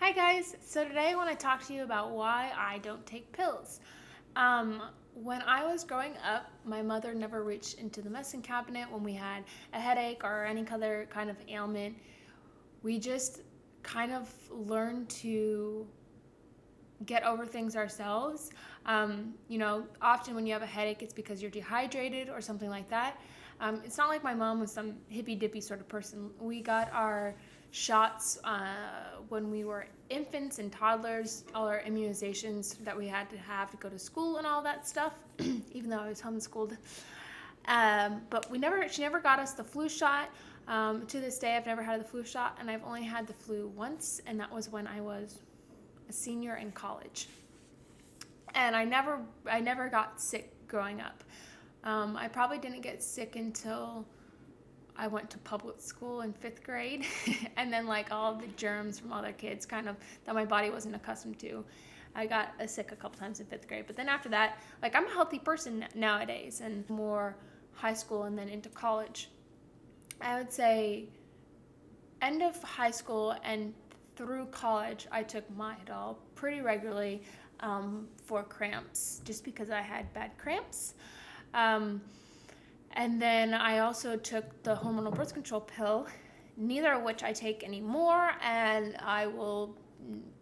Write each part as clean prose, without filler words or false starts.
Hi guys, so today I want to talk to you about why I don't take pills. When I was growing up, my mother never reached into the medicine cabinet when we had a headache or any other kind of ailment. We just kind of learned to get over things ourselves. Often when you have a headache, it's because you're dehydrated or something like that. It's not like my mom was some hippy dippy sort of person. We got our shots when we were infants and toddlers, all our immunizations that we had to have to go to school and all that stuff, even though I was homeschooled. But she never got us the flu shot. To this day, I've never had the flu shot, and I've only had the flu once, and that was when I was a senior in college. And I never got sick growing up. I probably didn't get sick until I went to public school in 5th grade. And then like all the germs from other kids kind of that my body wasn't accustomed to. I got sick a couple times in 5th grade. But then after that, like I'm a healthy person nowadays and more high school and then into college. I would say end of high school and through college, I took Midol pretty regularly for cramps, just because I had bad cramps. And then I also took the hormonal birth control pill, neither of which I take anymore, and I will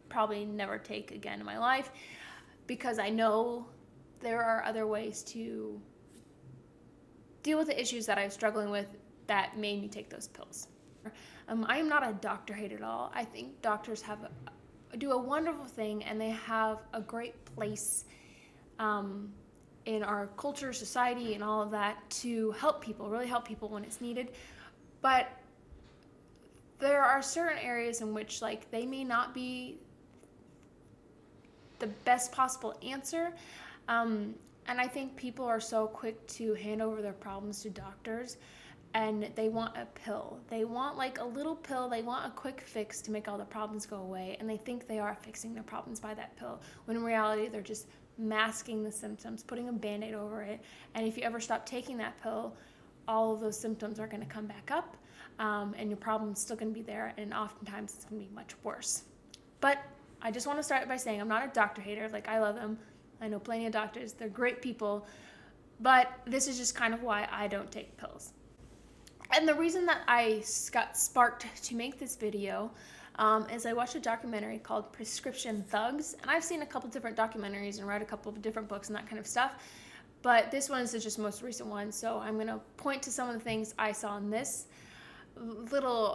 probably never take again in my life because I know there are other ways to deal with the issues that I was struggling with that made me take those pills. I am not a doctor hate at all. I think doctors do a wonderful thing, and they have a great place in our culture, society, and all of that to help people, really help people when it's needed. But there are certain areas in which like they may not be the best possible answer. And I think people are so quick to hand over their problems to doctors, and they want a pill. They want like a little pill. They want a quick fix to make all the problems go away, and they think they are fixing their problems by that pill, when in reality they're just masking the symptoms, putting a Band-Aid over it. And if you ever stop taking that pill, all of those symptoms are going to come back up, and your problem's still going to be there, and oftentimes it's going to be much worse. But I just want to start by saying I'm not a doctor hater. Like, I love them. I know plenty of doctors. They're great people. But this is just kind of why I don't take pills. And the reason that I got sparked to make this video is I watched a documentary called Prescription Thugs. And I've seen a couple different documentaries and read a couple of different books and that kind of stuff. But this one is the just most recent one. So I'm going to point to some of the things I saw in this, little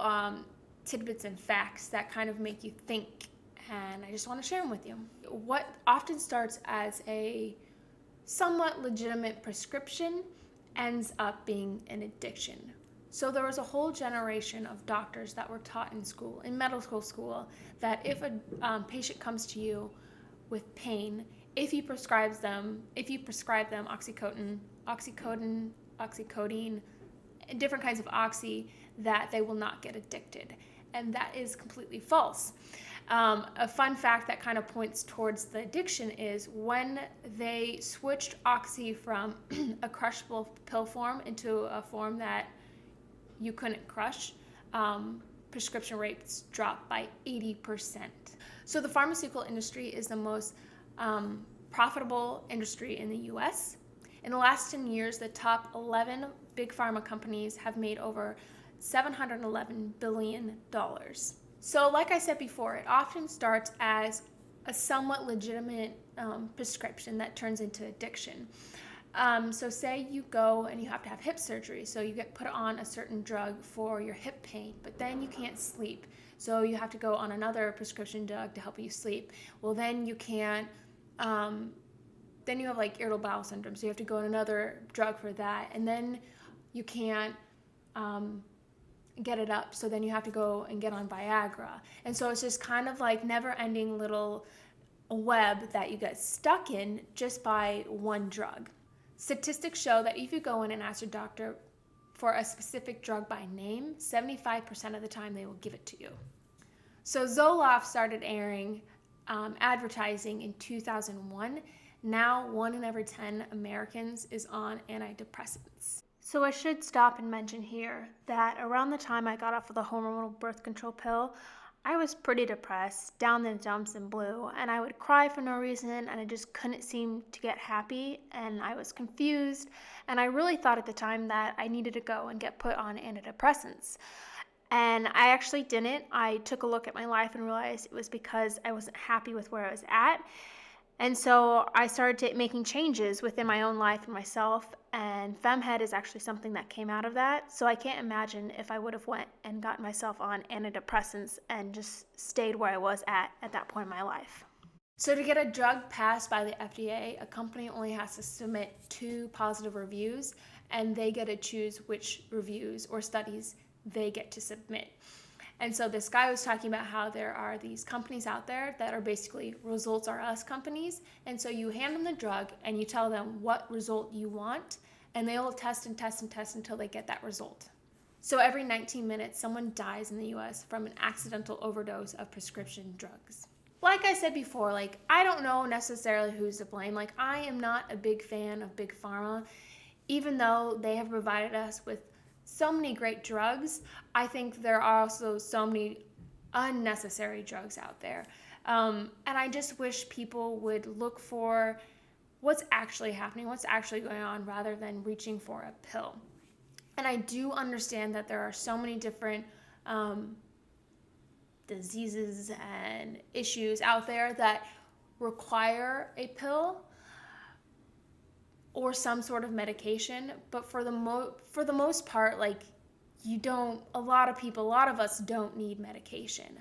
tidbits and facts that kind of make you think. And I just want to share them with you. What often starts as a somewhat legitimate prescription ends up being an addiction. So there was a whole generation of doctors that were taught in school, in medical school, that if a patient comes to you with pain, if you prescribe them oxycodone, different kinds of oxy, that they will not get addicted. And that is completely false. A fun fact that kind of points towards the addiction is when they switched oxy from a crushable pill form into a form that you couldn't crush, prescription rates dropped by 80%. So the pharmaceutical industry is the most profitable industry in the US. In the last 10 years, the top 11 big pharma companies have made over $711 billion. So like I said before, it often starts as a somewhat legitimate prescription that turns into addiction. So say you go and you have to have hip surgery, so you get put on a certain drug for your hip pain, but then you can't sleep, so you have to go on another prescription drug to help you sleep. Well, then you can't, then you have like irritable bowel syndrome, so you have to go on another drug for that, and then you can't get it up, so then you have to go and get on Viagra. And so it's just kind of like never-ending little web that you get stuck in just by one drug. Statistics show that if you go in and ask your doctor for a specific drug by name, 75% of the time they will give it to you. So Zoloft started airing advertising in 2001. Now 1 in every 10 Americans is on antidepressants. So I should stop and mention here that around the time I got off of the hormonal birth control pill, I was pretty depressed, down in the dumps and blue, and I would cry for no reason, and I just couldn't seem to get happy, and I was confused, and I really thought at the time that I needed to go and get put on antidepressants. And I actually didn't. I took a look at my life and realized it was because I wasn't happy with where I was at. And so I started making changes within my own life and myself, and FemHead is actually something that came out of that. So I can't imagine if I would have went and gotten myself on antidepressants and just stayed where I was at that point in my life. So to get a drug passed by the FDA, a company only has to submit 2 positive reviews, and they get to choose which reviews or studies they get to submit. And so this guy was talking about how there are these companies out there that are basically Results Are Us companies. And so you hand them the drug and you tell them what result you want, and they'll test and test and test until they get that result. So every 19 minutes, someone dies in the US from an accidental overdose of prescription drugs. Like I said before, I don't know necessarily who's to blame. I am not a big fan of Big Pharma, even though they have provided us with so many great drugs. I think there are also so many unnecessary drugs out there. And I just wish people would look for what's actually happening, what's actually going on, rather than reaching for a pill. And I do understand that there are so many different diseases and issues out there that require a pill or some sort of medication, but for the most part, a lot of us don't need medication.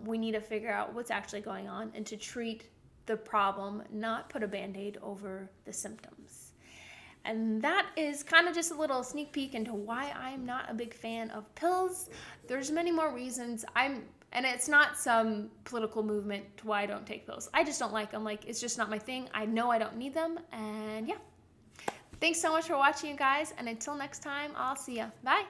We need to figure out what's actually going on and to treat the problem, not put a Band-Aid over the symptoms. And that is kind of just a little sneak peek into why I'm not a big fan of pills. There's many more reasons. And it's not some political movement to why I don't take pills. I just don't like them. It's just not my thing. I know I don't need them. And yeah. Thanks so much for watching, you guys. And until next time, I'll see ya. Bye.